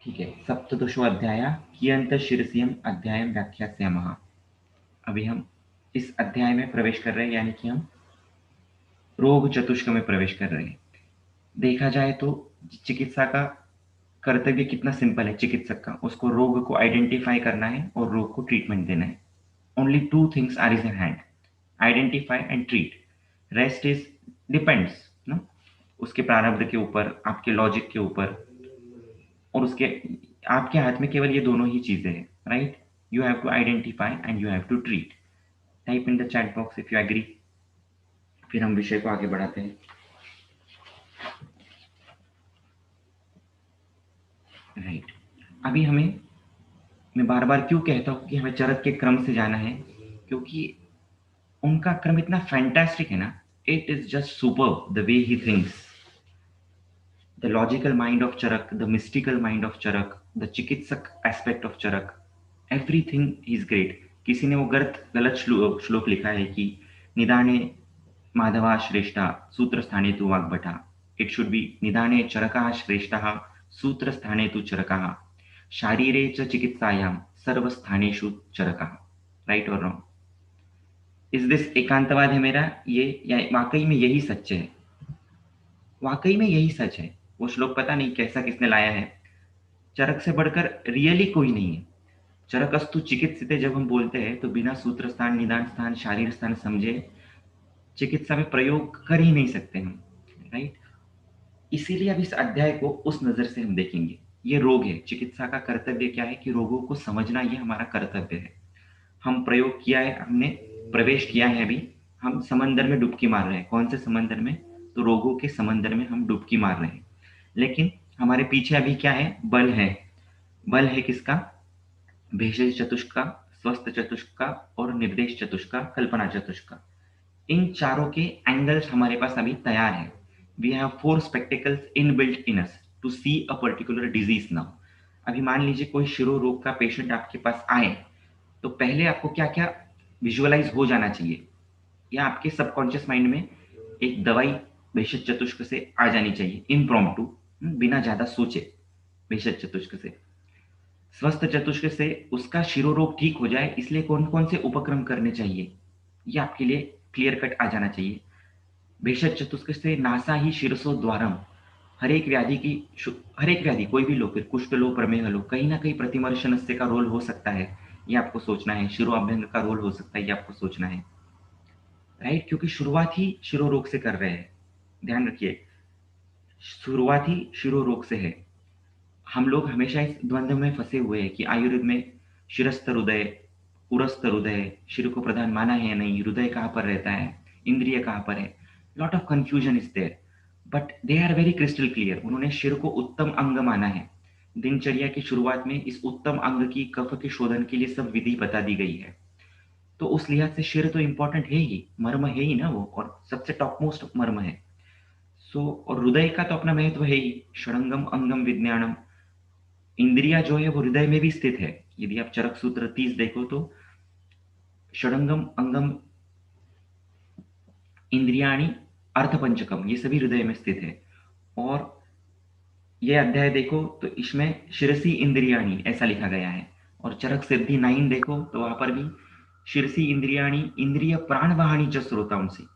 ठीक है, सप्तदशो अध्याय कियंत शिरसियम अध्यायम व्याख्यास्यामः। अभी हम इस अध्याय में प्रवेश कर रहे हैं, यानी कि हम रोग चतुष्क में प्रवेश कर रहे हैं। देखा जाए तो चिकित्सा का कर्तव्य कितना सिंपल है। चिकित्सक का उसको रोग को आइडेंटिफाई करना है और रोग को ट्रीटमेंट देना है। Only two things are is in hand, identify and treat. Rest is depends ना, उसके प्रारब्ध के ऊपर, आपके लॉजिक के ऊपर, और उसके आपके हाथ में केवल ये दोनों ही चीजें हैं, right. You have to identify and you have to treat. Type in the chat box if you agree. फिर हम विषय को आगे बढ़ाते हैं। राइट। अभी मैं बार बार क्यों कहता हूँ कि हमें चरक के क्रम से जाना है, क्योंकि उनका क्रम इतना फैंटास्टिक है ना। It is just super the way he thinks, the logical mind of Charak, the mystical mind of Charak, the चिकित्सक aspect of Charak, everything is great. किसी ने वो गलत श्लोक लिखा है कि निदाने माधवा श्रेष्ठा सूत्र स्थाने तु वाग्भटा। इट शुड बी निदाने चरकः श्रेष्ठः सूत्र स्थाने तु चरकः शारीरे च चिकित्सायां सर्वस्थानेषु चरकः। राइट और रॉन्ग? इस दिस एकांतवाद है मेरा ये, या वाकई में यही सच है? वाकई में यही सच है। वो श्लोक पता नहीं कैसा किसने लाया है। चरक से बढ़कर रियली कोई नहीं है। चरकस्तु चिकित्सिते जब हम बोलते हैं तो बिना सूत्र स्थान, निदान स्थान, शारीर स्थान समझे चिकित्सा में प्रयोग कर ही नहीं सकते हम, राइट। इसीलिए अब इस अध्याय को उस नजर से हम देखेंगे। ये रोग है, चिकित्सा का कर्तव्य क्या है कि रोगों को समझना, ये हमारा कर्तव्य है। हम प्रयोग किया है, हमने प्रवेश किया है। अभी हम समंदर में डुबकी मार रहे हैं। कौन से समंदर में? तो रोगों के समंदर में हम डुबकी मार रहे हैं। लेकिन हमारे पीछे अभी क्या है? बल है। बल है किसका? भेषज चतुष्क का, स्वस्थ चतुष्क का, और निर्देश चतुष्क का, कल्पना चतुष्क का। इन चारों के एंगल्स हमारे पास अभी तैयार है। We have 4 spectacles inbuilt in us to see a particular disease now. अभी मान लीजिए कोई शिरो रोग का पेशेंट आपके पास आए, तो पहले आपको क्या क्या विजुअलाइज हो जाना चाहिए, या आपके सबकॉन्शियस माइंड में एक दवाई भेषज चतुष्क से आ जानी चाहिए, इम्प्रॉम्प्टू, बिना ज्यादा सोचे। भेषज चतुष्क से, स्वस्थ चतुष्क से उसका शिरोरोग ठीक हो जाए, इसलिए कौन कौन से उपक्रम करने चाहिए, ये आपके लिए क्लियर कट आ जाना चाहिए। भेषज चतुष्क से नासा ही शिरसो द्वारम। हर एक व्याधि की, हर एक व्याधि, कोई भी लो, फिर कुष्ठ लो, प्रमेह लो, कहीं ना कहीं प्रतिमर्शनस्य का रोल हो सकता है, ये आपको सोचना है। शिरोअभ्यंग का रोल हो सकता है, ये आपको सोचना है, राइट। क्योंकि शुरुआत ही शिरोरोग से कर रहे हैं, ध्यान रखिए। शुरुआत ही शिरोरोग से है। हम लोग हमेशा इस द्वंद्व में फंसे हुए हैं कि आयुर्वेद में शिरस्थ हृदय, उरस्थ हृदय, शिर को प्रधान माना है या नहीं, हृदय कहाँ पर रहता है, इंद्रिय कहाँ पर है। Lot of confusion is there, but they are very crystal clear. उन्होंने शिर को उत्तम अंग माना है। दिनचर्या की शुरुआत में इस उत्तम अंग की कफ के शोधन के लिए सब विधि बता दी गई है। तो उस लिहाज से शिर तो इंपॉर्टेंट है ही, मर्म है ही ना वो, और सबसे टॉप मोस्ट मर्म है। सो और हृदय का तो अपना महत्व है ही। षडंगम अंगम विज्ञानम। इंद्रिया जो है वो हृदय में भी स्थित है। यदि आप चरक सूत्र 30 देखो तो षडंगम अंगम इंद्रियाणी अर्थपंचकम, ये सभी हृदय में स्थित है। और ये अध्याय देखो तो इसमें शिरसी इंद्रियाणी ऐसा लिखा गया है। और चरक सिद्धि 9 देखो तो वहां पर भी शिरसी इंद्रियाणी इंद्रिय प्राणवाहिनी च स्रोतांसी।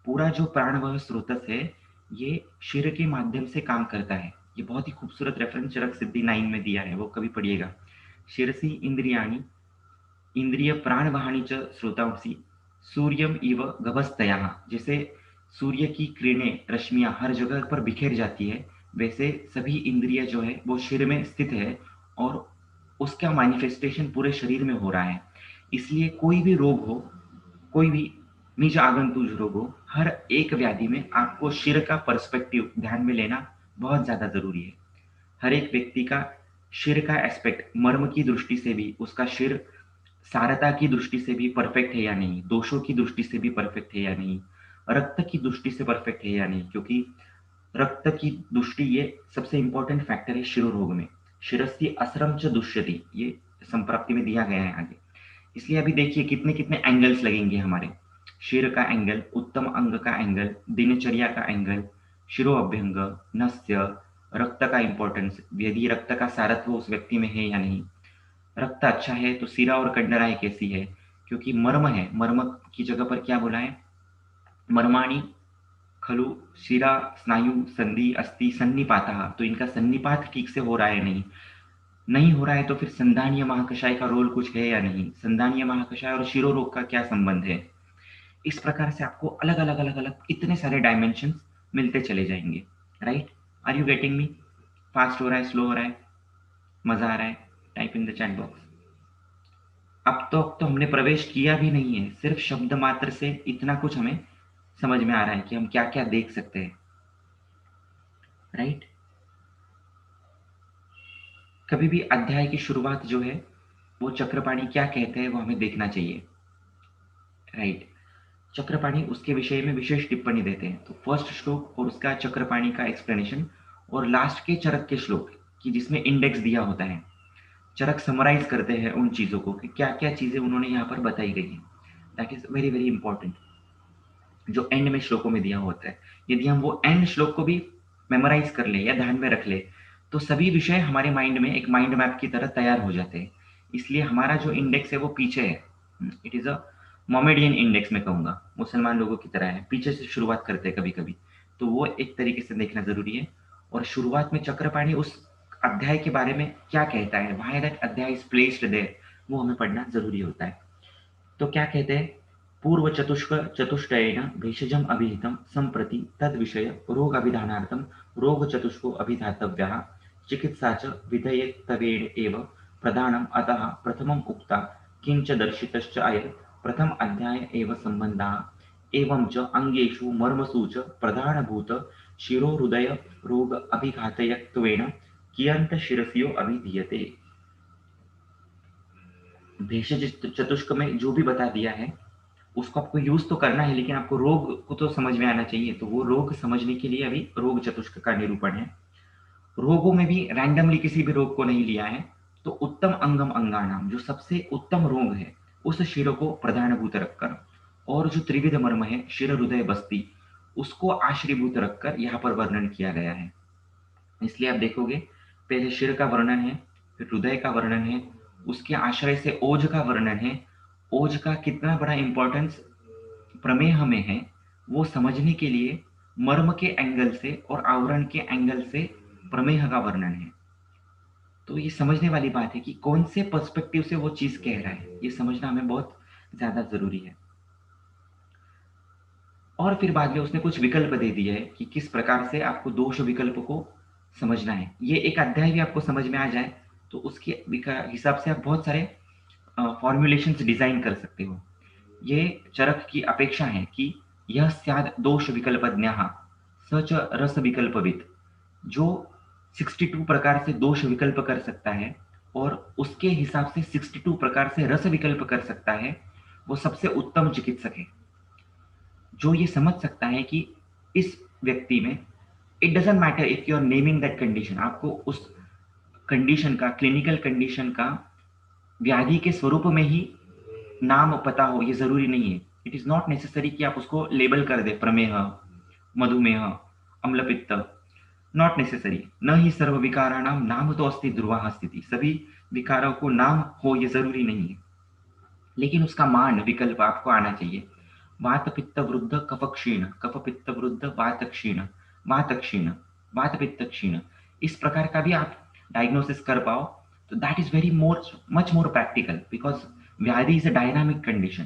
पूरा जो प्राणवाह स्रोतस है, ये शिर के माध्यम से काम करता है। ये बहुत ही खूबसूरत रेफरेंस चरक सिद्धि 9 में दिया है, वो कभी पढ़िएगा। शिरसी इंद्रियाणी इंद्रिय प्राणवाहिनी च स्रोतांसी सूर्यम इव गभस्तया। जैसे सूर्य की किरणें, रश्मियां हर जगह पर बिखेर जाती है, वैसे सभी इंद्रिय जो है वो शिर में स्थित है, और उसका मैनिफेस्टेशन पूरे शरीर में हो रहा है। इसलिए कोई भी रोग हो, कोई भी निज आगंतुक रोग हो, हर एक व्याधि में आपको शिर का पर्सपेक्टिव ध्यान में लेना बहुत ज्यादा जरूरी है। हर एक व्यक्ति का शिर का एस्पेक्ट, मर्म की दृष्टि से भी उसका शिर सारता की दृष्टि से भी परफेक्ट है या नहीं, दोषों की दृष्टि से भी परफेक्ट है या नहीं, रक्त की दृष्टि से परफेक्ट है या नहीं। क्योंकि रक्त की दृष्टि ये सबसे इंपॉर्टेंट फैक्टर है शिरोरोग में। शिरस्य असरम च दुष्यति, ये संप्राप्ति में दिया गया है आगे। इसलिए अभी देखिए कितने कितने एंगल्स लगेंगे हमारे। शिर का एंगल, उत्तम अंग का एंगल, दिनचर्या का एंगल, शिरो अभ्यंग, नस्य, रक्त का इंपॉर्टेंस, यदि रक्त का सारत्व उस व्यक्ति में है या नहीं, रक्त अच्छा है तो सिरा और कंडराएं कैसी है, क्योंकि मर्म है, मर्म की जगह पर क्या बोला है, मर्माणी खलु शिरा स्नायु संधि अस्थि सन्निपातः, तो इनका सन्निपात ठीक से हो रहा है नहीं, नहीं हो रहा है तो फिर संधानीय महाकषाय का रोल कुछ है या नहीं, संधानीय महाकषाय और शिरो रोग का क्या संबंध है। इस प्रकार से आपको अलग अलग अलग अलग इतने सारे डायमेंशन मिलते चले जाएंगे। Right, are you getting me? Fast हो रहा है, स्लो हो रहा है, मजा आ रहा है? Type in the chat box. अब तो हमने प्रवेश किया भी नहीं है, सिर्फ शब्द मात्र से इतना कुछ हमें समझ में आ रहा है कि हम क्या क्या देख सकते हैं। राइट, कभी भी अध्याय की शुरुआत जो है वो चक्रपाणी क्या कहते हैं वो हमें देखना चाहिए। राइट, चक्रपाणी उसके विषय में विशेष टिप्पणी देते हैं, तो फर्स्ट श्लोक और उसका चक्रपाणी का एक्सप्लेनेशन, और लास्ट के चरक के श्लोक की जिसमें इंडेक्स दिया होता है, चरक समराइज करते हैं उन चीज़ों को कि क्या क्या चीज़ें उन्होंने यहाँ पर बताई गई हैं। That is very very important, जो एंड में श्लोकों में दिया होता है। यदि हम वो एंड श्लोक को भी मेमोराइज कर ले या ध्यान में रख ले तो सभी विषय हमारे माइंड में एक माइंड मैप की तरह तैयार हो जाते हैं। इसलिए हमारा जो इंडेक्स है वो पीछे है, it is a Mohammedan index मैं कहूँगा, मुसलमान लोगों की तरह है, पीछे से शुरुआत करते हैं कभी कभी, तो वो एक तरीके से देखना ज़रूरी है। और शुरुआत में चक्रपाणी उस अध्याय के बारे में क्या कहता है, व्हाई दैट अध्याय इज प्लेस्ड देयर, वो हमें पढ़ना ज़रूरी होता है। तो क्या कहते हैं, पूर्व चतुष्क चतुष्टयेन भेषजम अभिहितम संप्रति तद विषय रोग अभिधानार्थम रोग चतुष्को अभिधातव्यः चिकित्सा च विधेयत्वेन एव प्रधानम, अतः प्रथमम उक्ता किंच दर्शितश्च अयं प्रथम अध्याय एव संबंधः एवं च अंगेषु मर्मसु च प्रधानभूत शिरो हृदय रोग अभिघातयत्वेन कियंत शिरस्यो अभिधीयते। भेषज चतुष्क में जो भी बता दिया है उसको आपको यूज तो करना है, लेकिन आपको रोग को तो समझ में आना चाहिए, तो वो रोग समझने के लिए अभी रोग चतुष्क का निरूपण है। रोगों में भी रैंडमली किसी भी रोग को नहीं लिया है, तो उत्तम अंगम अंगानाम, जो सबसे उत्तम रोग है उस शिरो को प्रधानभूत रखकर, और जो त्रिविध मर्म है शिर हृदय बस्ती, उसको आश्रयभूत रखकर यहाँ पर वर्णन किया गया है। इसलिए आप देखोगे पहले शिर का वर्णन है, फिर हृदय का वर्णन है, उसके आश्रय से ओज का वर्णन है। ओज का कितना बड़ा इंपॉर्टेंस प्रमेह में है वो समझने के लिए मर्म के एंगल से और आवरण के एंगल से प्रमेह का वर्णन है। तो ये समझने वाली बात है कि कौन से पर्सपेक्टिव से वो चीज कह रहा है, ये समझना हमें बहुत ज्यादा जरूरी है। और फिर बाद में उसने कुछ विकल्प दे दिए है कि किस प्रकार से आपको दोष विकल्प को समझना है। ये एक अध्याय भी आपको समझ में आ जाए तो उसके हिसाब से आप बहुत सारे फॉर्मुलेशंस डिजाइन कर सकते हो। ये चरक की अपेक्षा है कि यह स्याद दोष विकल्पज्ञः स च रस विकल्पविद, जो 62 प्रकार से दोष विकल्प कर सकता है और उसके हिसाब से 62 प्रकार से रस विकल्प कर सकता है, वो सबसे उत्तम चिकित्सक है। जो ये समझ सकता है कि इस व्यक्ति में, it doesn't matter if you are naming that condition, आपको उस कंडीशन का, क्लिनिकल कंडीशन का व्याधि के स्वरूप में ही नाम पता हो, ये जरूरी नहीं है। इट इज नॉट नेसेसरी कि आप उसको लेबल कर दे, प्रमेह, मधुमेह, अम्लपित्त, नॉट नेसेसरी। न ही सर्व विकाराणाम नाम तो अस्ति ध्रुवा स्थिति, सभी विकारों को नाम हो ये जरूरी नहीं है, लेकिन उसका मान विकल्प आपको आना चाहिए। वात पित्त वृद्ध कफ क्षीण, कफ पित्त वृद्ध वात क्षीण, वात क्षीण, वात पित्त क्षीण, इस प्रकार का भी आप डायग्नोसिस कर पाओ तो that is very much more practical, because व्याधि is a dynamic condition.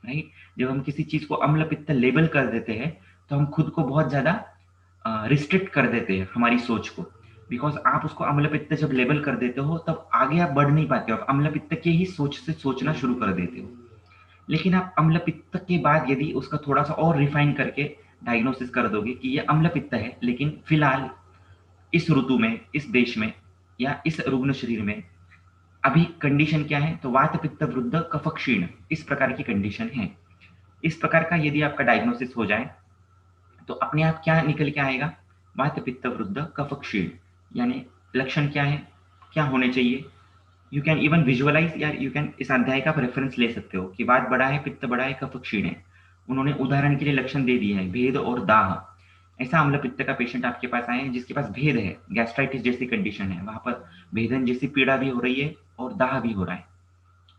Right, जब हम किसी चीज को अम्ल पित्त लेबल कर देते हैं तो हम खुद को बहुत ज्यादा रिस्ट्रिक्ट कर देते हैं हमारी सोच को, बिकॉज आप उसको अम्ल पित्त जब लेबल कर देते हो तब आगे आप बढ़ नहीं पाते हो, आप अम्ल पित्त के ही सोच से सोचना शुरू कर देते हो। लेकिन आप अम्ल पित्त के बाद यदि उसका थोड़ा सा और रिफाइन करके डायग्नोसिस कर दोगे कि ये अम्ल पित्त है, लेकिन फिलहाल इस ऋतु में, इस देश में या इस रुग्ण शरीर में अभी कंडीशन क्या है, तो वात पित्त वृद्ध कफ क्षीण, इस प्रकार की कंडीशन है। इस प्रकार का यदि आपका डायग्नोसिस हो जाए तो अपने आप क्या निकल के आएगा, वात पित्त वृद्ध कफ क्षीण, यानी लक्षण क्या है, क्या होने चाहिए। यू कैन इवन विजुअलाइज, या यू कैन इस अध्याय का रेफरेंस ले सकते हो कि वात बड़ा है, पित्त बड़ा है, कफ क्षीण है। उन्होंने उदाहरण के लिए लक्षण दे दिए हैं, भेद और दाह, ऐसा अम्ल पित्त का पेशेंट आपके पास आए हैं जिसके पास भेद है, गैस्ट्राइटिस जैसी कंडीशन है, वहां पर भेदन जैसी पीड़ा भी हो रही है और दाह भी हो रहा है,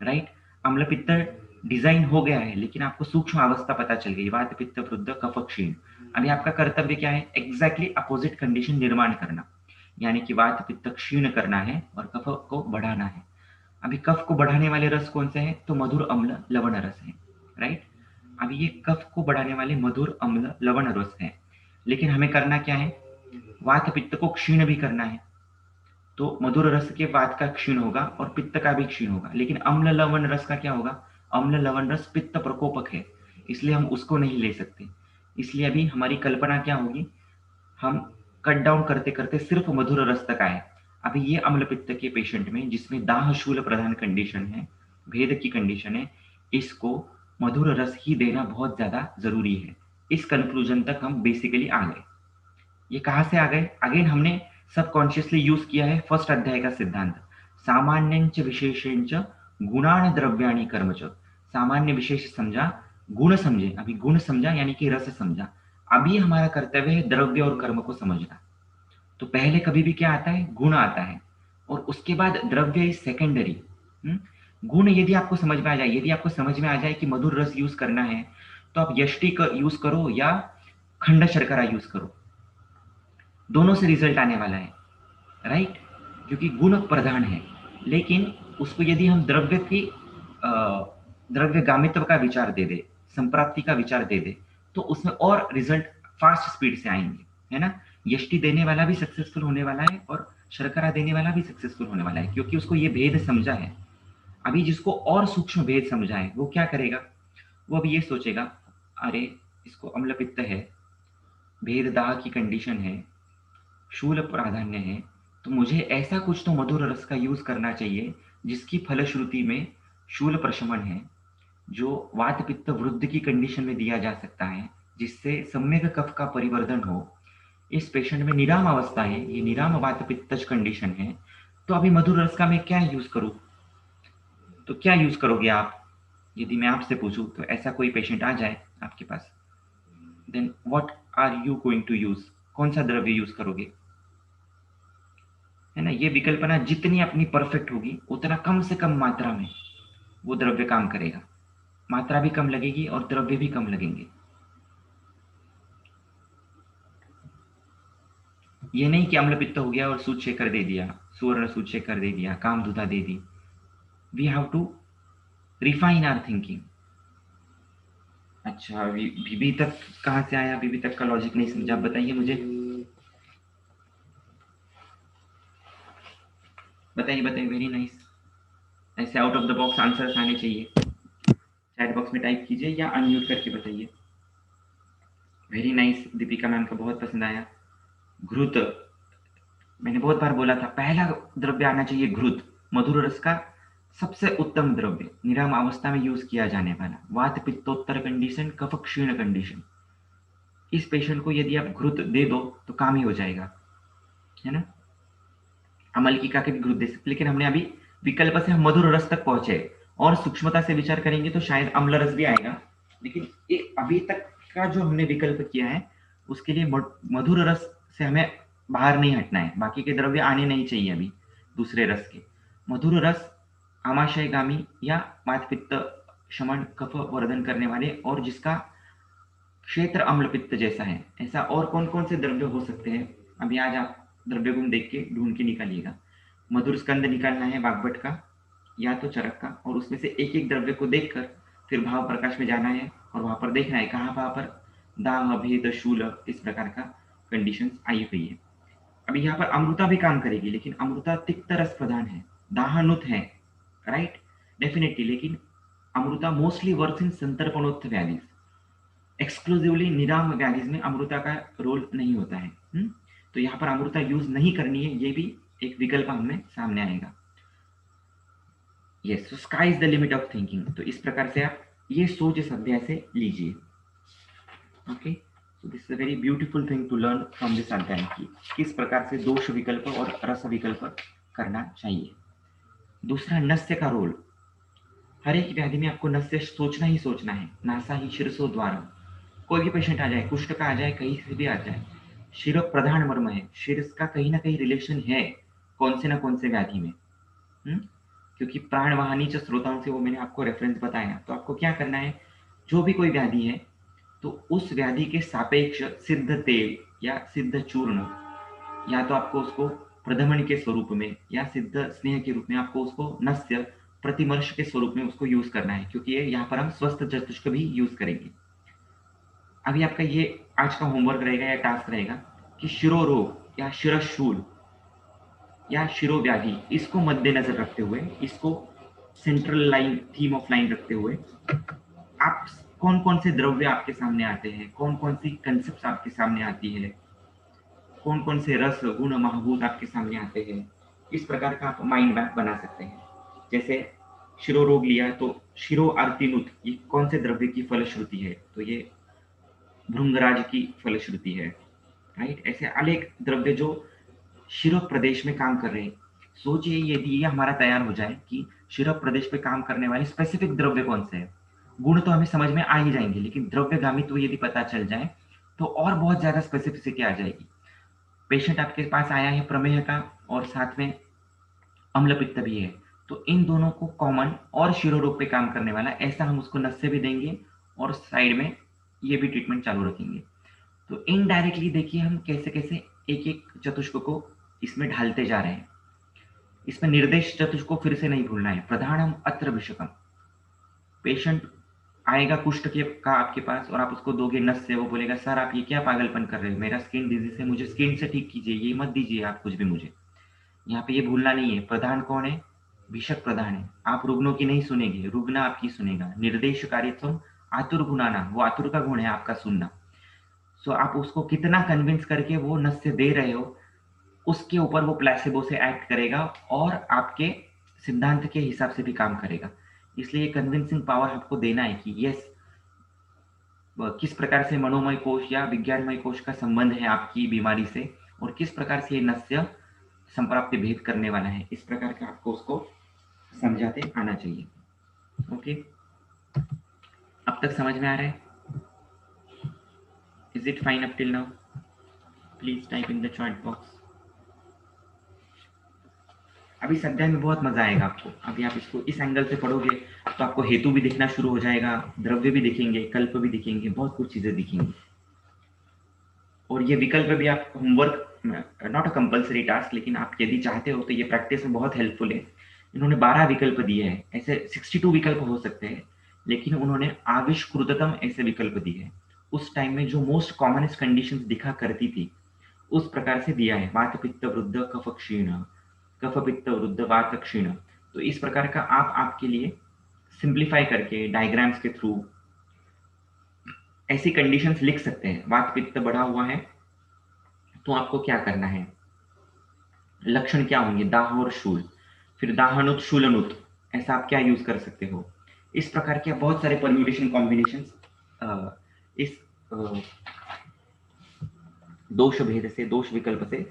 राइट। अम्ल पित्त डिजाइन हो गया है लेकिन आपको सूक्ष्म अवस्था पता चल गई, वात पित्त वृद्ध कफ क्षीण। अभी आपका कर्तव्य क्या है? एग्जैक्टली अपोजिट कंडीशन निर्माण करना, यानी कि वात पित्त क्षीण करना है और कफ को बढ़ाना है। अभी कफ को बढ़ाने वाले रस कौन से हैं? तो मधुर अम्ल लवण रस है, राइट। अभी ये कफ को बढ़ाने वाले मधुर अम्ल लवण रस है, लेकिन हमें करना क्या है? वात पित्त को क्षीण भी करना है, तो मधुर रस के वात का क्षीण होगा और पित्त का भी क्षीण होगा, लेकिन अम्ल लवण रस का क्या होगा? अम्ल लवण रस पित्त प्रकोपक है, इसलिए हम उसको नहीं ले सकते। इसलिए अभी हमारी कल्पना क्या होगी? हम कट डाउन करते करते सिर्फ मधुर रस तक आए। अभी ये अम्ल पित्त के पेशेंट में जिसमें दाह शूल प्रधान कंडीशन है, भेद की कंडीशन है, इसको मधुर रस ही देना बहुत ज्यादा जरूरी है। इस कंक्लूजन तक हम बेसिकली आ गए। ये कहाँ से आ गए? अगेन हमने सबकॉन्शियसली यूज किया है फर्स्ट अध्याय का सिद्धांत, सामान्यंच विशेषेंच गुणान द्रव्याणि कर्मच। सामान्य विशेष समझा, गुण समझे। अभी गुण समझा यानी कि रस समझा, अभी हमारा कर्तव्य है द्रव्य और कर्म को समझना। तो पहले कभी भी क्या आता है? गुण आता है, और उसके बाद द्रव्य इज सेकेंडरी। गुण यदि आपको समझ में आ जाए, यदि आपको समझ में आ जाए कि मधुर रस यूज करना है, तो आप यष्टि यूज करो या खंड शर्करा यूज करो, दोनों से रिजल्ट आने वाला है, राइट। क्योंकि गुण प्रधान है। लेकिन उसको यदि हम द्रव्य की द्रव्य गामित्व का विचार दे दे, संप्राप्ति का विचार दे दे, तो उसमें और रिजल्ट फास्ट स्पीड से आएंगे, है ना। यष्टि देने वाला भी सक्सेसफुल होने वाला है और शर्करा देने वाला भी सक्सेसफुल होने वाला है, क्योंकि उसको ये भेद समझा है। अभी जिसको और सूक्ष्म भेद समझा है वो क्या करेगा? वो अभी ये सोचेगा, अरे इसको अम्ल पित्त है, भेद दाह की कंडीशन है, शूल प्राधान्य है, तो मुझे ऐसा कुछ तो मधुर रस का यूज करना चाहिए जिसकी फलश्रुति में शूल प्रशमन है, जो वात पित्त वृद्धि की कंडीशन में दिया जा सकता है, जिससे सम्यक कफ का परिवर्धन हो। इस पेशेंट में निराम अवस्था है, ये निराम वात पित्तज कंडीशन है, तो अभी मधुर रस का मैं क्या यूज करूं? तो क्या यूज करोगे आप? यदि मैं आपसे पूछूं, तो ऐसा कोई पेशेंट आ जाए आपके पास, then what are you going to use? कौन सा द्रव्य यूज करोगे? है ना, ये विकल्पना जितनी अपनी परफेक्ट होगी उतना कम से कम मात्रा में वो द्रव्य काम करेगा, मात्रा भी कम लगेगी और द्रव्य भी कम लगेंगे। ये नहीं कि अम्ल पित्त हो गया और सूत शेकर दे दिया, सुवर्ण सूत शेकर दे दिया, कामधुता दे दी। We have to refine our thinking. अच्छा, बीबी तक कहाँ से आया? बीबी तक का लॉजिक नहीं समझा, बताइए मुझे, बताइए बताइए। Very nice. ऐसे out of the box answers आने चाहिए। चैट बॉक्स में टाइप कीजिए या अनम्यूट करके बताइए। वेरी नाइस, दीपिका मैम को बहुत पसंद आया। घृत, मैंने बहुत बार बोला था पहला द्रव्य आना चाहिए घृत, मधुर रस का सबसे उत्तम द्रव्य, निराम अवस्था में यूज किया जाने वाला, वात पित्तोत्तर कंडीशन, कफ क्षीण कंडीशन। इस पेशेंट को यदि आप घृत दे दो तो काम ही हो जाएगा, है ना। अमलकिका के भी घृत दे सकते, लेकिन हमने अभी विकल्प से हम मधुर रस तक पहुंचे, और सूक्ष्मता से विचार करेंगे तो शायद अम्ल रस भी आएगा, लेकिन ये अभी तक का जो हमने विकल्प किया है उसके लिए मधुर रस से हमें बाहर नहीं हटना है, बाकी के द्रव्य आने नहीं चाहिए अभी दूसरे रस के। मधुर रस आमाशयगामी या वात पित्त शमन कफ वर्धन करने वाले, और जिसका क्षेत्र अम्ल पित्त जैसा है, ऐसा और कौन कौन से द्रव्य हो सकते हैं? अभी आज आप द्रव्य गुण देख के ढूंढ के निकालिएगा। मधुर स्कंद निकालना है वाग्भट का या तो चरक का, और उसमें से एक एक द्रव्य को देखकर फिर भाव प्रकाश में जाना है और वहां पर देखना है कहाँ वहां पर दाह भेद शूल इस प्रकार का कंडीशंस आई हुई है। अभी यहाँ पर अमृता भी काम करेगी, लेकिन अमृता तिक्त रस प्रधान है, दाहानुत है, राइट, डेफिनेटली। लेकिन अमृता मोस्टली वर्क्स इन संतर्पणोत्थ व्याधिस, एक्सक्लूसिवली निराम व्याधिस में अमृता का रोल नहीं होता है। तो यहाँ पर अमृता यूज नहीं करनी है, ये भी एक विकल्प हमें सामने आएगा। Yes, sky is the limit of thinking. तो इस प्रकार से आप ये सोच इस अध्याय से लीजिए। Okay, so this is a very beautiful thing to learn from this अध्याय की किस प्रकार से दोष विकल्प और रस विकल्प करना चाहिए। दूसरा, नस्य का रोल। हर एक व्याधि में आपको नस्य सोचना ही सोचना है, नासा ही शीर्षो द्वार। कोई भी पेशेंट आ जाए, कुष्ठ का आ जाए, कहीं से भी आ जाए, शिरो प्रधान मर्म है, शिर का कहीं ना कहीं रिलेशन है कौन से ना कौन से व्याधि में। क्योंकि प्राणवाहिनी च स्रोताओं से, वो मैंने आपको रेफरेंस बताया। तो आपको क्या करना है, जो भी कोई व्याधि है तो उस व्याधि के सापेक्ष सिद्ध तेल या सिद्ध चूर्ण, या तो आपको उसको प्रधमन के स्वरूप में या सिद्ध स्नेह के रूप में आपको उसको नस्य प्रतिमर्श के स्वरूप में उसको यूज करना है, क्योंकि ये यहाँ पर हम स्वस्थ चतुष्क भी यूज करेंगे। अभी आपका ये आज का होमवर्क रहेगा या टास्क रहेगा कि शिरोरोग या शिरशूल या शिरोव्याधि, इसको मद्देनजर रखते हुए, इसको central line, theme of line रखते हुए, आप कौन कौन से द्रव्य आपके सामने आते हैं, कौन कौन सी कंसेप्ट आपके सामने आती है, कौन कौन से रस गुण महाभूत आपके सामने आते हैं, इस प्रकार का आप माइंड मैप बना सकते हैं। जैसे शिरो रोग लिया तो शिरो आर्तिनुत, ये कौन से द्रव्य की फलश्रुति है, तो ये भृंगराज की फलश्रुति है, राइट। ऐसे अनेक द्रव्य जो शिरो प्रदेश में काम कर रहे हैं। सोचिए यदि ये हमारा तैयार हो जाए कि शिरो प्रदेश पे काम करने वाले स्पेसिफिक द्रव्य कौन से हैं। गुण तो हमें समझ में आ ही जाएंगे, लेकिन द्रव्यगामित्व यदि पता चल जाए तो और बहुत ज्यादा स्पेसिफिसिटी आ जाएगी। पेशेंट आपके पास आया है प्रमेह का और साथ में अम्ल पित्त भी है, तो इन दोनों को कॉमन और शिरो रोग पे काम करने वाला ऐसा हम उसको नस्य भी देंगे और साइड में ये भी ट्रीटमेंट चालू रखेंगे। तो इनडायरेक्टली देखिए हम कैसे कैसे एक एक चतुष्क को इसमें ढालते जा रहे हैं। इसमें निर्देश चतुष्क को फिर से नहीं भूलना है। प्रधानम अत्र विषकम, पेशेंट आएगा कुष्ठ के का आपके पास और आप उसको दोगे नस्य, वो बोलेगा सर आप ये क्या पागलपन कर रहे हो, मेरा स्किन डिजीज है, मुझे स्किन से ठीक कीजिए, ये मत दीजिए आप कुछ भी मुझे। यहाँ पे ये भूलना नहीं है, प्रधान कौन है, भीषक प्रधान है। आप रुग्णों की नहीं सुनेंगे, रुग्ण आपकी सुनेगा। निर्देश कार्यत्म आतुर गुणाना, वो आतुर का गुण है आपका सुनना। सो आप उसको कितना कन्विंस करके वो नस्य दे रहे हो, उसके ऊपर वो प्लेसिबो से एक्ट करेगा और आपके सिद्धांत के हिसाब से भी काम करेगा। इसलिए कन्विंसिंग पावर आपको देना है कि यस, किस प्रकार से मनोमय कोश या विज्ञानमय कोश का संबंध है आपकी बीमारी से और किस प्रकार से ये नस्य संप्राप्ति भेद करने वाला है। इस प्रकार का आपको उसको समझाते आना चाहिए। ओके, अब तक समझ में आ रहा है? Is it fine up till now? Please type in the chat box. अभी स्वाध्याय में बहुत मजा आएगा आपको। अभी आप इसको इस एंगल से पढ़ोगे तो आपको हेतु भी दिखना शुरू हो जाएगा, द्रव्य भी दिखेंगे, कल्प भी दिखेंगे, बहुत कुछ चीजें दिखेंगी। और ये विकल्प भी आप homework, not a compulsory task, लेकिन आप यदि चाहते हो तो ये प्रैक्टिस में बहुत हेल्पफुल है। इन्होंने 12 विकल्प दिए हैं, ऐसे 62 विकल्प हो सकते हैं, लेकिन उन्होंने आविष्कृततम ऐसे विकल्प दिए हैं। उस टाइम में जो मोस्ट कॉमनेस्ट कंडीशंस दिखा करती थी उस प्रकार से दिया है। वात पित्त वृद्ध कफ क्षीण, कफ पित्त वृद्ध वात क्षीण। तो इस प्रकार का आप आपके लिए सिंप्लीफाई करके डायग्राम्स के थ्रू ऐसी कंडीशंस लिख सकते हैं। वात पित्त बढ़ा हुआ है तो आपको क्या करना है, लक्षण क्या होंगे, दाह और शूल, फिर दाहनुत शूलनुत, ऐसा आप क्या यूज कर सकते हो। इस प्रकार के बहुत सारे परम्यूटेशन कॉम्बिनेशन इस दोष भेद से, दोष विकल्प से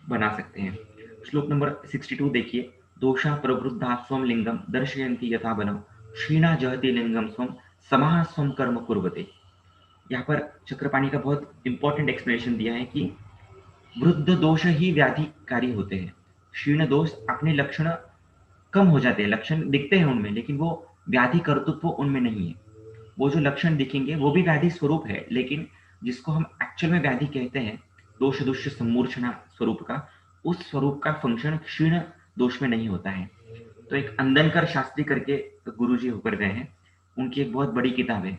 बना सकते हैं। श्लोक नंबर 62 देखिए। दोषा प्रवृद्धा स्वम लिंगम दर्शयन्ति यथा बलम, क्षीणा जहति लिंगम स्वम समाह स्वम कर्म कुर्वते। यहाँ पर चक्रपाणी का बहुत इंपॉर्टेंट एक्सप्लेनेशन दिया है कि वृद्ध दोष ही व्याधिकारी होते हैं। क्षीण दोष अपने लक्षण कम हो जाते हैं, लक्षण दिखते हैं उनमें लेकिन वो व्याधि कर्तृत्व उनमें नहीं है। वो जो लक्षण दिखेंगे वो भी व्याधि स्वरूप है, लेकिन जिसको हम एक्चुअल में व्याधि कहते हैं, दोष दुष्य सम्मूर्छना स्वरूप का, उस स्वरूप का फंक्शन क्षीण दोष में नहीं होता है। तो एक अंदनकर शास्त्री करके गुरु जी होकर गए हैं, उनकी एक बहुत बड़ी किताब है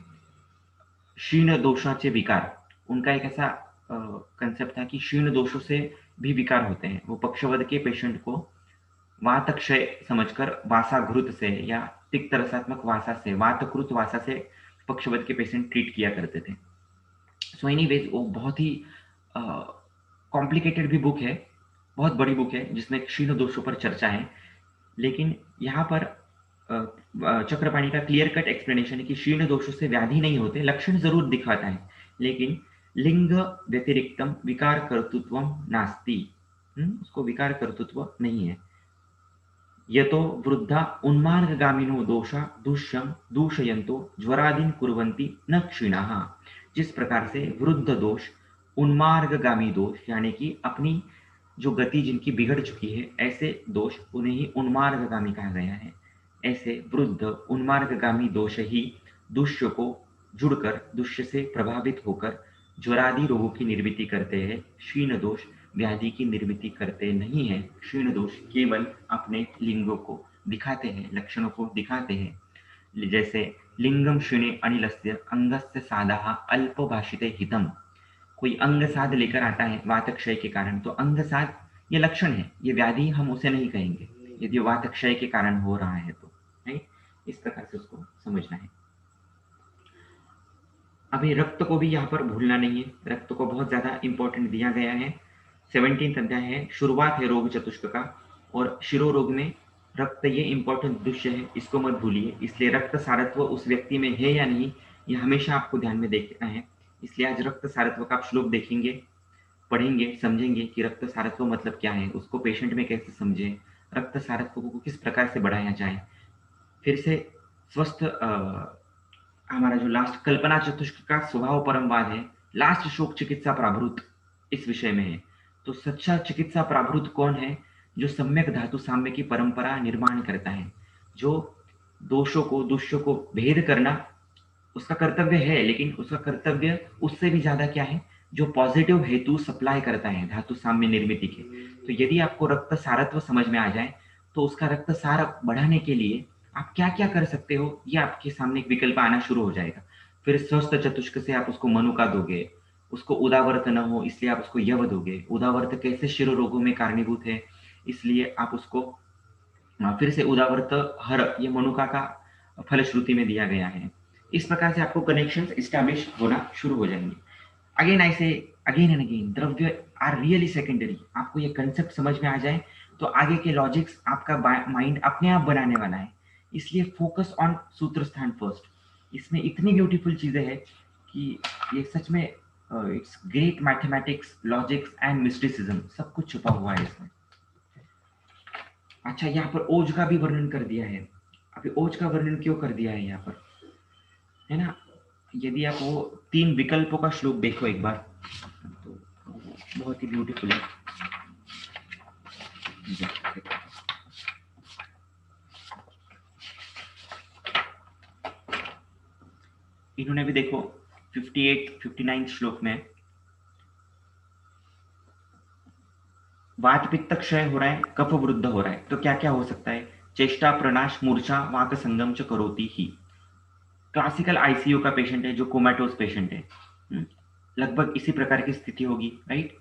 क्षीण दोषाचे विकार। उनका एक ऐसा कंसेप्ट था कि क्षीण दोषों से भी विकार होते हैं। वो पक्षवद के पेशेंट को वातक्षय समझकर वासाघृत से या तिक्त रसात्मक वासा से, वातकृत वासा से पक्षवद के पेशेंट ट्रीट किया करते थे। सो एनीवेज वो बहुत ही कॉम्प्लिकेटेड भी बुक है, बहुत बड़ी बुक है जिसमें क्षीण दोषों पर चर्चा है। लेकिन यहाँ पर चक्रपाणी का क्लियर कट एक्सप्लेनेशन है कि क्षीण दोषों से व्याधि नहीं होते, लक्षण जरूर दिखाता है लेकिन लिंग व्यतिरिक्तम विकार कर्तृत्व नास्ति। उसको विकार कर्तृत्व नहीं है। यतो वृद्धा उन्मार्गगामिनो दोषा दुष्यं दूषयन्तो ज्वरादीन कुर्वन्ति न क्षीणाः। जिस प्रकार से वृद्ध दोष, उन्मार्गगामी दोष, यानी कि अपनी जो गति जिनकी बिगड़ चुकी है, ऐसे दोष उन्हें ही उन्मार्गगामी कहा गया है। ऐसे वृद्ध उन्मार्गगामी दोष ही दुष्य को जुड़कर दुष्य से प्रभावित होकर ज्वरादि रोगों की निर्मिति करते हैं। क्षीण दोष व्याधि की निर्मिति करते नहीं है। क्षीण दोष केवल अपने लिंगों को दिखाते हैं, लक्षणों को दिखाते हैं। जैसे लिंगम क्षीणे अनिलस्य अंगस्य सादाः अल्पभाषिते हितम। कोई अंग साध लेकर आता है वातक्षय के कारण, तो अंग साध ये लक्षण है, ये व्याधि हम उसे नहीं कहेंगे यदि वातक्षय के कारण हो रहा है तो, राइट। इस प्रकार से उसको समझना है। अभी रक्त को भी यहाँ पर भूलना नहीं है, रक्त को बहुत ज्यादा इंपॉर्टेंट दिया गया है। 17 अध्याय है, शुरुआत है रोग चतुष्क का, और शिरो रोग में रक्त ये इंपॉर्टेंट दृश्य है, इसको मत भूलिए। इसलिए रक्त सारत्व उस व्यक्ति में है या नहीं, ये हमेशा आपको ध्यान में देखना है। इसलिए आज रक्त सारत्व का आप श्लोक देखेंगे, पढ़ेंगे, समझेंगे कि रक्त सारत्व मतलब क्या है, उसको पेशेंट में कैसे समझें, रक्त सारत्व को किस प्रकार से बढ़ाया जाए। फिर से स्वस्थ हमारा जो लास्ट कल्पना चतुष्क का स्वभाव परमवाद है, लास्ट शोक चिकित्सा प्राभृत इस विषय में है। तो सच्चा चिकित्सा प्राभृत कौन है? जो सम्यक धातु साम्य की परंपरा निर्माण करता है, जो दोषों को दुष्यों को भेद करना उसका कर्तव्य है, लेकिन उसका कर्तव्य उससे भी ज्यादा क्या है, जो पॉजिटिव हेतु सप्लाई करता है धातु साम्य निर्मिति के। तो यदि आपको रक्त सारत्व समझ में आ जाए तो उसका रक्त सार बढ़ाने के लिए आप क्या क्या कर सकते हो, ये आपके सामने एक विकल्प आना शुरू हो जाएगा। फिर स्वस्थ चतुष्क से आप उसको मनुका दोगे, उसको उदावर्त न हो इसलिए आप उसको यव दोगे। उदावर्त कैसे शिरो रोगों में कारणीभूत है, इसलिए आप उसको फिर से उदावर्त हर, ये मनुका का फलश्रुति में दिया गया है। इस प्रकार से आपको कनेक्शंस इस्टेब्लिश होना शुरू हो जाएंगे। अगेन आई से अगेन एंड अगेन, द्रव्य आर रियली सेकेंडरी। आपको ये कंसेप्ट समझ में आ जाए तो आगे के लॉजिक्स आपका माइंड अपने आप बनाने वाला है। इसलिए फोकस ऑन सूत्र स्थान फर्स्ट। इसमें इतनी ब्यूटीफुल चीजें हैं कि ये सच में it's great mathematics, logics and mysticism सब कुछ छुपा हुआ है इसमें। अच्छा, यहाँ पर ओज का भी वर्णन कर दिया है। अभी ओज का वर्णन क्यों कर दिया है यहाँ पर, है ना? यदि आप वो 3 विकल्पों का श्लोक देखो एक बार तो बहुत ही ब्यूटीफुल है। इन्होंने भी देखो 58, 59 श्लोक में वात पित्त क्षय हो रहा है, कफ वृद्ध हो रहा है, तो क्या क्या हो सकता है? चेष्टा, प्रनाश, मूर्छा, वाक संगम च करोति ही। क्लासिकल आईसीयू का पेशेंट है जो कोमाटोज पेशेंट है, लगभग इसी प्रकार की स्थिति होगी, राइट।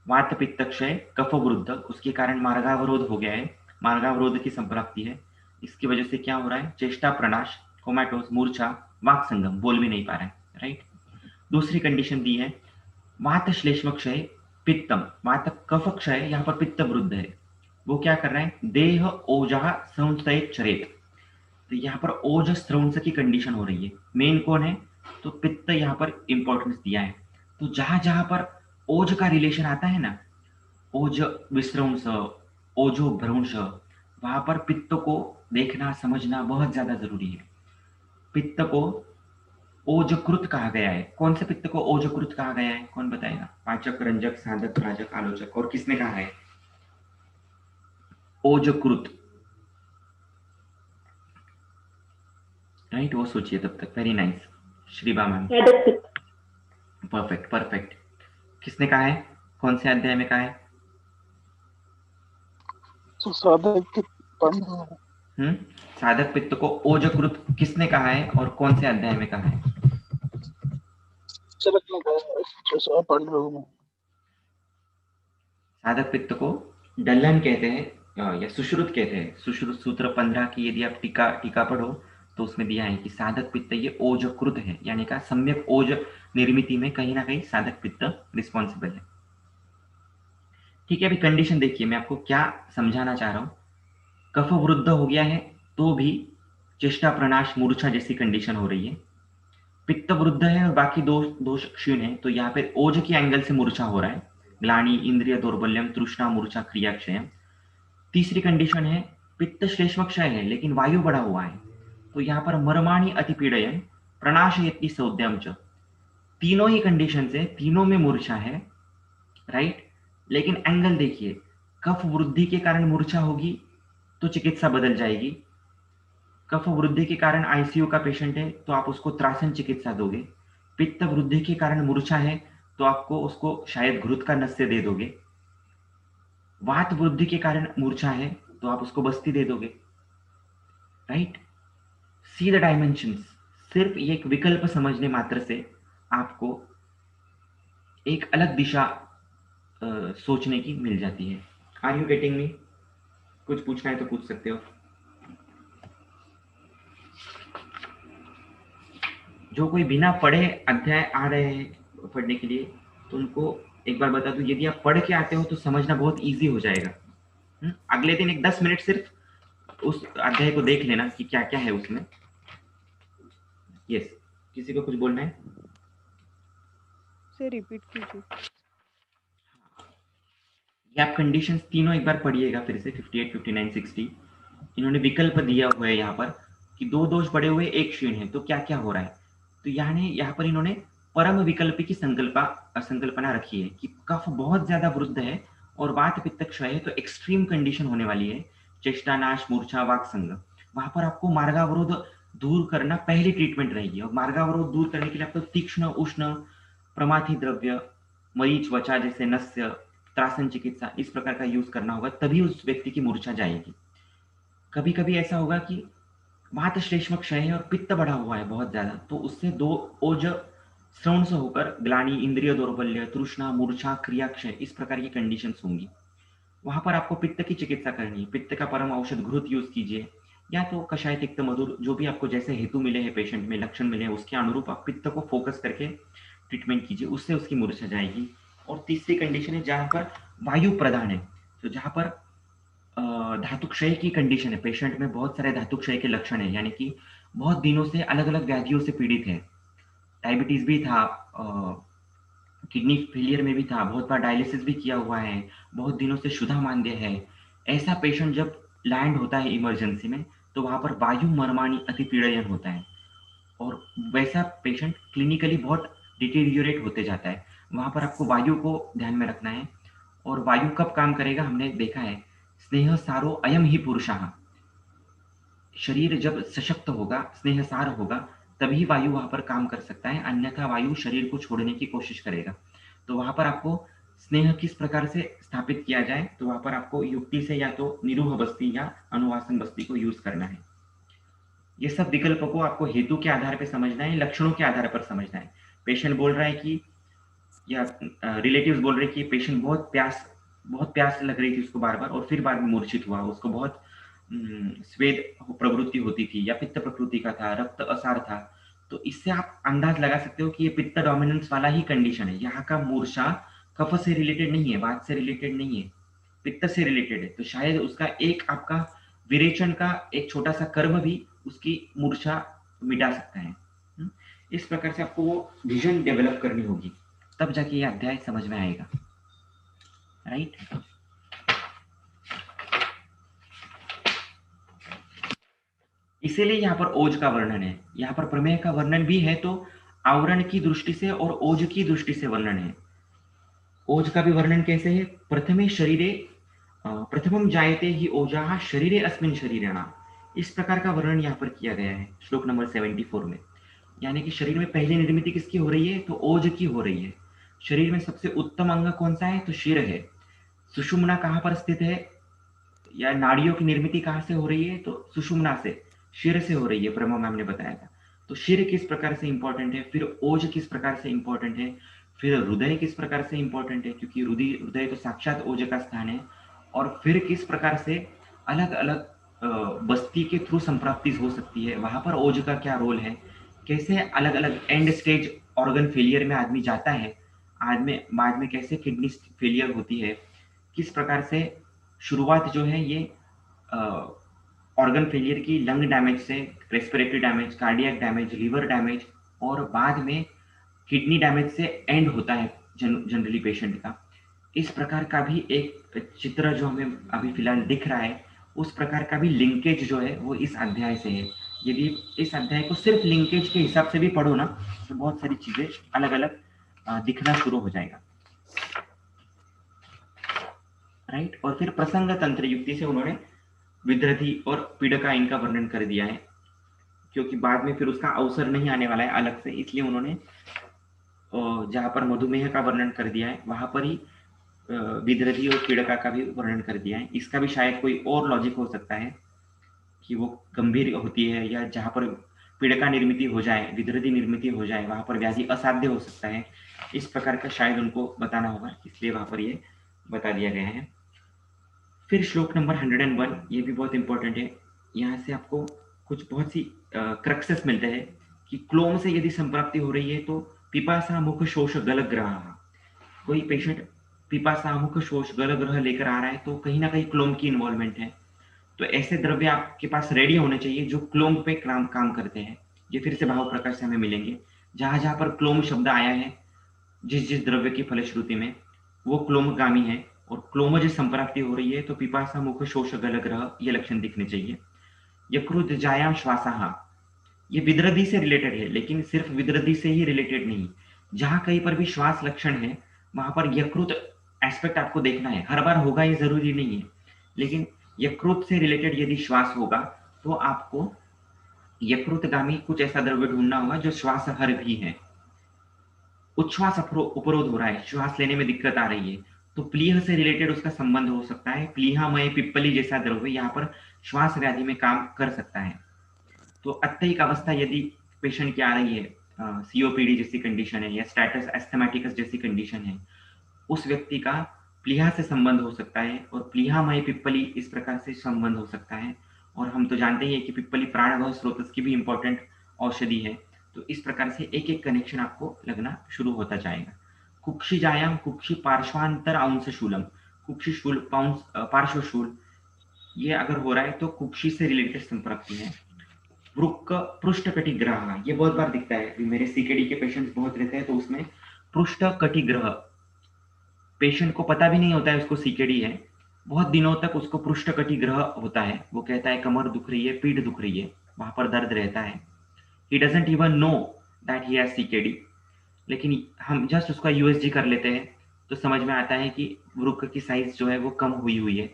वात पित्त क्षय, कफ वृद्ध, उसके कारण मार्गावरोध हो गया है, मार्गावरोध की संप्राप्ति है। इसकी वजह से क्या हो रहा है? चेष्टा, प्रनाश, कोमाटोज, मूर्छा, वाक संगम, बोल भी नहीं पा रहा है, राइट। दूसरी कंडीशन दी है वात श्लेष्म क्षय पित्तम, वात कफ क्षय, यहाँ पर पित्त वृद्ध है, वो क्या कर रहा है? देह ओजः संस्थयेत चरेत। तो यहाँ पर ओज स्रवंस की कंडीशन हो रही है। मेन कौन है? तो पित्त यहाँ पर इंपॉर्टेंस दिया है। तो जहां जहां पर ओज का रिलेशन आता है ना, ओज विस्रंस, ओजो भ्रंश, वहां पर पित्त को देखना समझना बहुत ज्यादा जरूरी है। पित्त को ओजकृत कहा गया है। कौन से पित्त को ओजकृत कहा गया है, कौन बताएगा? पाचक, रंजक, साधक, राजक, आलोचक, और किसने कहा है ओजकृत? राइट, वो सोचिए तब तक। Very nice, Shriba ma'am, perfect perfect. किसने कहा है, कौन से अध्याय में कहा है? साधक पित्त को ओजकृत किसने कहा है और कौन से अध्याय में कहा है? साधक पित्त को डल्लन कहते हैं या सुश्रुत कहते हैं। सुश्रुत सूत्र 15 की यदि आप टीका पढ़ो तो उसमें दिया है कि साधक पित्त ये ओजकृत है, यानी का सम्यक ओज निर्मिति में कहीं ना कहीं साधक पित्त रिस्पॉन्सिबल है। ठीक है, अभी कंडीशन देखिए, मैं आपको क्या समझाना चाह रहा हूं। कफ वृद्ध हो गया है तो भी चेष्टा, प्रनाश, मूर्छा जैसी कंडीशन हो रही है। पित्त वृद्ध है और बाकी दोष क्षीण है, तो यहाँ पे ओज के एंगल से मूर्छा हो रहा है। ग्लानि, इंद्रिय दौर्बल्यम, तृष्णा, मूर्छा, क्रिया क्षय। तीसरी कंडीशन है पित्त श्लेष्म क्षय है लेकिन वायु बढ़ा हुआ है, तो यहाँ पर मर्माणी अतिपीड़यन, प्रनाशयति सौद्यम च, तीनों ही कंडीशन है, तीनों में मूर्छा है, राइट। लेकिन एंगल देखिए, कफ वृद्धि के कारण मूर्छा होगी तो चिकित्सा बदल जाएगी। कफ वृद्धि के कारण आईसीयू का पेशेंट है तो आप उसको त्रासन चिकित्सा दोगे। पित्त वृद्धि के कारण मूर्छा है तो आपको उसको शायद घृत का नस्य दे दोगे। वात वृद्धि के कारण मूर्छा है तो आप उसको बस्ती दे दोगे, राइट। See the dimensions. सिर्फ ये एक विकल्प समझने मात्र से आपको एक अलग दिशा सोचने की मिल जाती है। Are you getting me? कुछ पूछना है तो पूछ सकते हो। जो कोई बिना पढ़े अध्याय आ रहे हैं पढ़ने के लिए, तो उनको एक बार बता दूं, यदि आप पढ़ के आते हो तो समझना बहुत ईजी हो जाएगा। अगले दिन एक 10 मिनट सिर्फ उस अध्याय को देख लेना कि क्या क्या है उसमें। यस, किसी को कुछ बोलना है? से रिपीट कीजिए। ये आप कंडीशंस तीनों एक बार पढ़िएगा फिर से, 58, 59, 60। इन्होंने विकल्प दिया हुआ है यहाँ पर कि दो दोष बढ़े हुए एक क्षीण है, तो क्या क्या हो रहा है। तो यहाँ पर इन्होंने परम विकल्प की संकल्पना रखी है कि कफ बहुत ज्यादा वृद्ध है और वात पित्त क्षय है, तो एक्सट्रीम कंडीशन होने वाली है, चेष्टानाश, मूर्छा, वाक्संग। वहां पर आपको मार्गावरोध दूर करना पहली ट्रीटमेंट रहेगी, और मार्गावरोध दूर करने के लिए आपको तीक्ष्ण उष्ण प्रमाथी द्रव्य, मरीच, वचा जैसे नस्य, त्रासन चिकित्सा, इस प्रकार का यूज करना होगा, तभी उस व्यक्ति की मूर्छा जाएगी। कभी कभी ऐसा होगा कि वात श्लेष्म क्षय है और पित्त बढ़ा हुआ है बहुत ज्यादा, तो उससे दो ओज श्रवण से होकर ग्लानि, इंद्रिय दौर्बल्य, तृष्णा, मूर्छा, क्रिया क्षय, इस प्रकार की कंडीशंस होंगी। वहां पर आपको पित्त की चिकित्सा करनी है। पित्त का परम औषध घृत यूज कीजिए, या तो कषाय, तिक्त, मधुर, जो भी आपको जैसे हेतु मिले हैं, पेशेंट में लक्षण मिले हैं, उसके अनुरूप आप पित्त को फोकस करके ट्रीटमेंट कीजिए, उससे उसकी मूर्छा जाएगी। और तीसरी कंडीशन है जहां पर वायु प्रदान है, तो जहां पर धातु क्षय की कंडीशन है, पेशेंट में बहुत सारे धातु क्षय के लक्षण है, यानी कि बहुत दिनों से अलग अलग व्याधियों से पीड़ित है, डायबिटीज भी था, किडनी फेलियर में भी था, बहुत बार डायलिसिस भी किया हुआ है, बहुत दिनों से क्षुधा मांद्य है। ऐसा पेशेंट जब लैंड होता है इमरजेंसी में, तो वहां पर वायु मर्माणी अतिपीड़न होता है, और वैसा पेशेंट क्लिनिकली बहुत डिटेरियोरेट होते जाता है। वहां पर आपको वायु को ध्यान में रखना है। और वायु कब काम करेगा, हमने देखा है, स्नेह सारो अयम ही पुरुषः। शरीर जब सशक्त होगा, स्नेहसार होगा, तभी वायु वहां पर काम कर सकता है, अन्यथा वायु शरीर को छोड़ने की कोशिश करेगा। तो वहां पर आपको स्नेह किस प्रकार से स्थापित किया जाए, तो वहां पर आपको युक्ति से या तो निरूह बस्ती या अनुवासन बस्ती को यूज करना है। ये सब विकल्प को आपको हेतु के आधार पर समझना है, लक्षणों के आधार पर समझना है। पेशेंट बोल रहा है कि, या रिलेटिव्स बोल रहे हैं कि पेशेंट बहुत प्यास लग रही थी उसको बार बार, और फिर बाद में मूर्छित हुआ, उसको बहुत स्वेद प्रवृत्ति होती थी, या पित्त प्रकृति का था, रक्त असार था। तो इससे आप अंदाज लगा सकते हो कि ये पित्त डोमिनेंस वाला ही कंडीशन है। यहाँ का मूर्छा कफ से रिलेटेड नहीं है, वात से रिलेटेड नहीं है, पित्त से रिलेटेड है। तो शायद उसका एक आपका विरेचन का एक छोटा सा कर्म भी उसकी मूर्छा मिटा सकता है। इस प्रकार से आपको वो विजन डेवलप करनी होगी, तब जाके ये अध्याय समझ में आएगा, राइट। इसीलिए यहाँ पर ओज का वर्णन है, यहाँ पर प्रमेय का वर्णन भी है, तो आवरण की दृष्टि से और ओज की दृष्टि से वर्णन है। ओज का भी वर्णन कैसे है, प्रथमे शरीरे प्रथमम जायते ही ओजाः शरीरे अस्मिन् शरीरिणाम्, इस प्रकार का वर्णन यहाँ पर किया गया है श्लोक नंबर 74 में। यानी कि शरीर में पहली निर्मिति किसकी हो रही है, तो ओज की हो रही है। शरीर में सबसे उत्तम अंग कौन सा है, तो शिर है। सुषुम्ना कहाँ पर स्थित है, या नाड़ियों की निर्मिति कहाँ से हो रही है, तो सुषुम्ना से, शिर से हो रही है, ब्रह्मा मैम ने बताया था। तो शिर किस प्रकार से इंपॉर्टेंट है, फिर ओज किस प्रकार से इंपॉर्टेंट है, फिर हृदय किस प्रकार से इंपॉर्टेंट है, क्योंकि हृदय तो साक्षात ओज का स्थान है। और फिर किस प्रकार से अलग अलग बस्ती के थ्रू संप्राप्ति हो सकती है, वहां पर ओज का क्या रोल है, कैसे अलग अलग एंड स्टेज ऑर्गन फेलियर में आदमी जाता है, आदमी बाद में कैसे किडनी फेलियर होती है, किस प्रकार से शुरुआत जो है ये ऑर्गन फेलियर की लंग डैमेज से, respiratory damage, cardiac damage, liver damage, और बाद में किडनी डैमेज से एंड होता है जनरली पेशेंट का। इस प्रकार का भी एक चित्र जो हमें अभी फिलहाल दिख रहा है, उस प्रकार का भी लिंकेज जो है वो इस अध्याय से है। यदि इस अध्याय को सिर्फ लिंकेज के हिसाब से भी पढ़ो ना तो बहुत सारी चीजें अलग अलग दिखना शुरू हो जाएगा, राइट। और फिर प्रसंग तंत्र युक्ति से उन्होंने विद्रधि और पीड़का इनका वर्णन कर दिया है, क्योंकि बाद में फिर उसका अवसर नहीं आने वाला है अलग से, इसलिए उन्होंने जहाँ पर मधुमेह का वर्णन कर दिया है वहां पर ही विद्रधि और पीड़का का भी वर्णन कर दिया है। इसका भी शायद कोई और लॉजिक हो सकता है कि वो गंभीर होती है, या जहाँ पर पीड़का निर्मित हो जाए, विद्रधि निर्मित हो जाए, वहां पर व्याधि असाध्य हो सकता है। इस प्रकार का शायद उनको बताना होगा, इसलिए वहां पर ये बता दिया गया है। फिर श्लोक नंबर 101, ये भी बहुत इंपॉर्टेंट है। यहाँ से आपको कुछ बहुत सी क्रक्सेस मिलते हैं कि क्लोम से यदि संप्राप्ति हो रही है तो पिपासा मुख शोष गलग्रह, कोई पेशेंट पिपासा मुख शोष गलग्रह लेकर आ रहा है तो कहीं ना कहीं क्लोम की इन्वॉल्वमेंट है। तो ऐसे द्रव्य आपके पास रेडी होने चाहिए जो क्लोम पे काम करते हैं। ये फिर से भाव प्रकाश से हमें मिलेंगे, जहां जहां पर क्लोम शब्द आया है जिस जिस द्रव्य की फलश्रुति में, वो क्लोमगामी है। और क्लोमज संप्राप्ति हो रही है तो पिपासा मुख शोष गलग्रह ये लक्षण दिखने चाहिए। यकृत जायाम श्वासाहा, ये विद्रधि से रिलेटेड है, लेकिन सिर्फ विद्रधि से ही रिलेटेड नहीं, जहां कहीं पर भी श्वास लक्षण है वहां पर यकृत एस्पेक्ट आपको देखना है। हर बार होगा ये जरूरी नहीं है, लेकिन यकृत से रिलेटेड यदि श्वास होगा तो आपको यकृतगामी कुछ ऐसा द्रव्य ढूंढना होगा जो श्वास हर भी है। उच्छ्वास उपरोध हो रहा है, श्वास लेने में दिक्कत आ रही है, तो प्लीह से रिलेटेड उसका संबंध हो सकता है। प्लीहामय पिप्पली जैसा द्रव्य यहाँ पर श्वास व्याधि में काम कर सकता है। तो अत्ययिक अवस्था यदि पेशेंट की आ रही है, सीओपीडी जैसी कंडीशन है या स्टैटस एस्थमेटिकस जैसी कंडीशन है, उस व्यक्ति का प्लीहा से संबंध हो सकता है, और प्लीहामय पिप्पली इस प्रकार से संबंध हो सकता है। और हम तो जानते ही है कि पिप्पली प्राणवायु स्रोतस की भी इंपॉर्टेंट औषधि है। तो इस प्रकार से एक एक कनेक्शन आपको लगना शुरू होता जाएगा। कुक्षिजायाम कुक्षि पार्श्वांतर अंश शूलम, कुक्षि शूल पार्श्वशूल, ये अगर हो रहा है तो कुक्षि से रिलेटेड संप्राप्ति है। वृक्क पृष्ठ कटिग्रह, ये बहुत बार दिखता है, मेरे सीकेडी के पेशेंट्स बहुत रहते हैं तो उसमें पृष्ठ कटिग्रह, पेशेंट को पता भी नहीं होता है उसको सीकेडी है, बहुत दिनों तक उसको पृष्ठ कटिग्रह होता है। वो कहता है कमर दुख रही है, पीठ दुख रही है, वहां पर दर्द रहता है। He doesn't even know that he has CKD, लेकिन हम जस्ट उसका यूएसजी कर लेते हैं तो समझ में आता है कि वृक्क की साइज जो है वो कम हुई हुई है,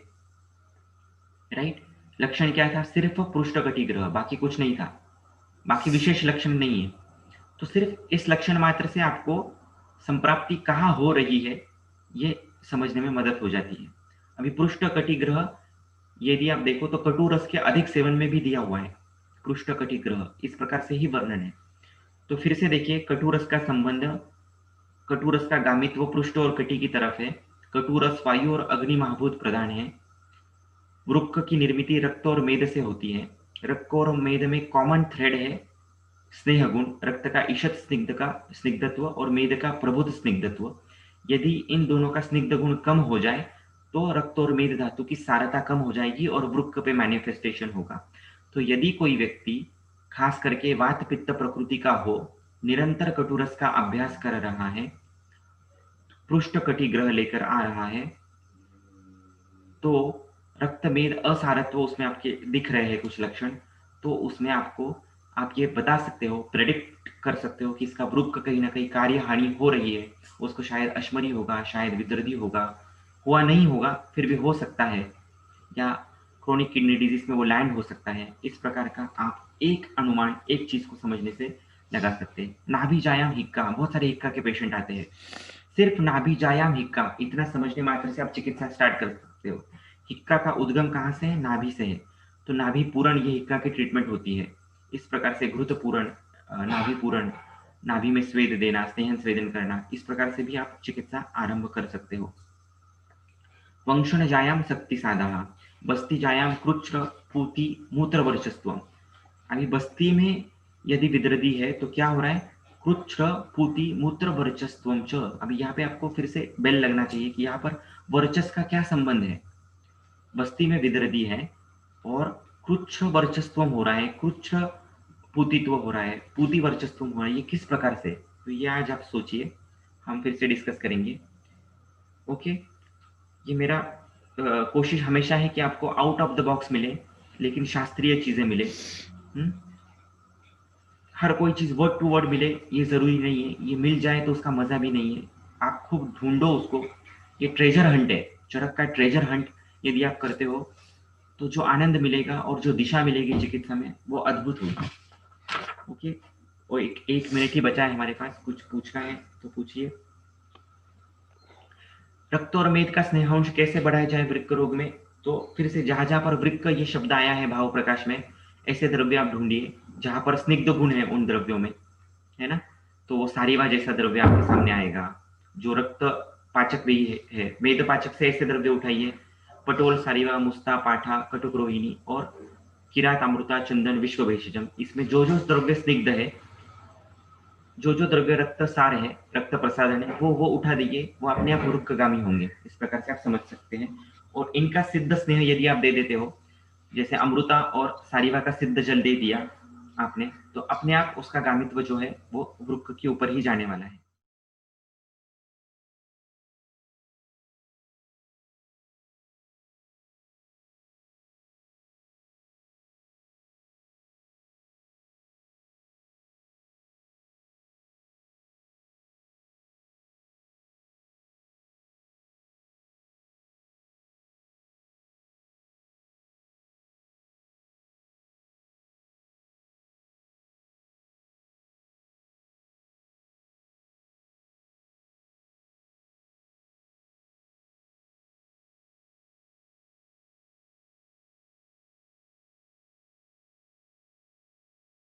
राइट। लक्षण क्या था? सिर्फ पृष्ठ कटिग्रह, बाकी कुछ नहीं था, बाकी विशेष लक्षण नहीं है। तो सिर्फ इस लक्षण मात्र से आपको संप्राप्ति कहाँ हो रही है ये समझने में मदद हो जाती है। अभी पृष्ठ कटिग्रह यदि आप देखो तो कटु रस के अधिक सेवन में भी दिया हुआ है, पृष्ठ कटिग्रह इस प्रकार से ही वर्णन है। तो फिर से देखिए, कटु रस का संबंध, कटु रस का गामित्व पृष्ठ और कटि की तरफ है। कटु रस वायु और अग्नि महाभूत प्रधान है। वृक्क की निर्मिति रक्त और मेद से होती है। रक्त और मेद में कॉमन थ्रेड है स्नेह गुण, रक्त का ईषत स्निग्ध का स्निग्धत्व और मेद का प्रबुद्ध स्निग्धत्व। यदि इन दोनों का स्निग्ध गुण कम हो जाए तो रक्त और मेद धातु की सारता कम हो जाएगी और वृक्क पे मैनिफेस्टेशन होगा। तो यदि कोई व्यक्ति खास करके वात पित्त प्रकृति का हो, निरंतर कटुरस का अभ्यास कर रहा है, पृष्ठ कटिग्रह लेकर आ रहा है, तो रक्त मेद असारत्व उसमें आपके दिख रहे हैं कुछ लक्षण, तो उसमें आपको आप ये बता सकते हो, प्रेडिक्ट कर सकते हो कि इसका वृक्क कहीं ना कहीं कार्य हानि हो रही है। उसको शायद अश्मरी होगा, शायद विद्रधि होगा, हुआ नहीं होगा फिर भी हो सकता है, या क्रोनिक किडनी डिजीज में वो लैंड हो सकता है। इस प्रकार का आप एक अनुमान एक चीज को समझने से लगा सकते हैं। नाभि जायाम हिक्का, बहुत सारे हिक्का के पेशेंट आते हैं, सिर्फ नाभि जायाम हिक्का इतना समझने मात्र से आप चिकित्सा स्टार्ट कर सकते हो। हिक्का का उद्गम कहाँ से है? नाभि से है, तो नाभि पूरण ये हिक्का की ट्रीटमेंट होती है। इस प्रकार से घृत पूरण, नाभि पूरण, नाभि में स्वेद देना, स्नेहन स्वेदन करना, इस प्रकार से भी आप चिकित्सा आरंभ कर सकते हो। वंशण जायाम शक्ति साधा, बस्ती जायाम कृच्र पूति मूत्र वर्चस्व। अभी बस्ती में यदि विद्रधि है तो क्या हो रहा है? कृच्र पूति मूत्र वर्चस्व च। अभी यहाँ पे आपको फिर से बेल लगना चाहिए कि यहाँ पर वर्चस का क्या संबंध है। बस्ती में विद्रधि है और कृच्र वर्चस्व हो रहा है, कृच्र पूतित्व हो रहा है, पूति वर्चस्व हो रहा है, ये किस प्रकार से? तो ये आज आप सोचिए, हम फिर से डिस्कस करेंगे। ओके, ये मेरा कोशिश हमेशा है कि आपको आउट ऑफ द बॉक्स मिले, लेकिन शास्त्रीय चीजें मिले। हर कोई चीज़ वर्ड टू वर्ड मिले ये ज़रूरी नहीं है, ये मिल जाए तो उसका मज़ा भी नहीं है। आप खूब ढूँढो उसको, ये ट्रेजर हंट है, चरक का ट्रेजर हंट यदि आप करते हो, तो जो आनंद मिलेगा और जो दिशा मिलेगी चिकित्सा में, वो अद्भुत होगी। ओके, और एक 1 मिनट ही बचा है हमारे पास, कुछ पूछना है तो पूछिए। रक्त और मेद का स्नेहांश कैसे बढ़ाया जाए वृक्क रोग में? तो फिर से जहाँ-जहाँ पर वृक्क ये शब्द आया है भाव प्रकाश में, ऐसे द्रव्य आप ढूँढिए, जहाँ पर स्निग्ध गुण है उन द्रव्यों में, है ना? तो वो सारीवा जैसा द्रव्य आपके सामने आएगा, जो रक्त पाचक भी है। मेद पाचक से ऐसे द्रव्य उठाइए, पटोल, सारीवा, मुस्ता, पाठा, कटुक रोहिणी और किरात, अमृता, चंदन, विश्व भेषजम। इसमें जो-जो द्रव्य स्निग्ध है, जो-जो द्रव्य रक्त सार है, रक्त प्रसादन है, वो उठा दीजिए, वो अपने आप रुक्कगामी होंगे। इस प्रकार से आप समझ सकते हैं। और इनका सिद्ध स्नेह यदि आप दे देते हो, जैसे अमृता और सारीवा का सिद्ध जल दे दिया आपने, तो अपने आप उसका गामित्व जो है वो वृक्क के ऊपर ही जाने वाला है।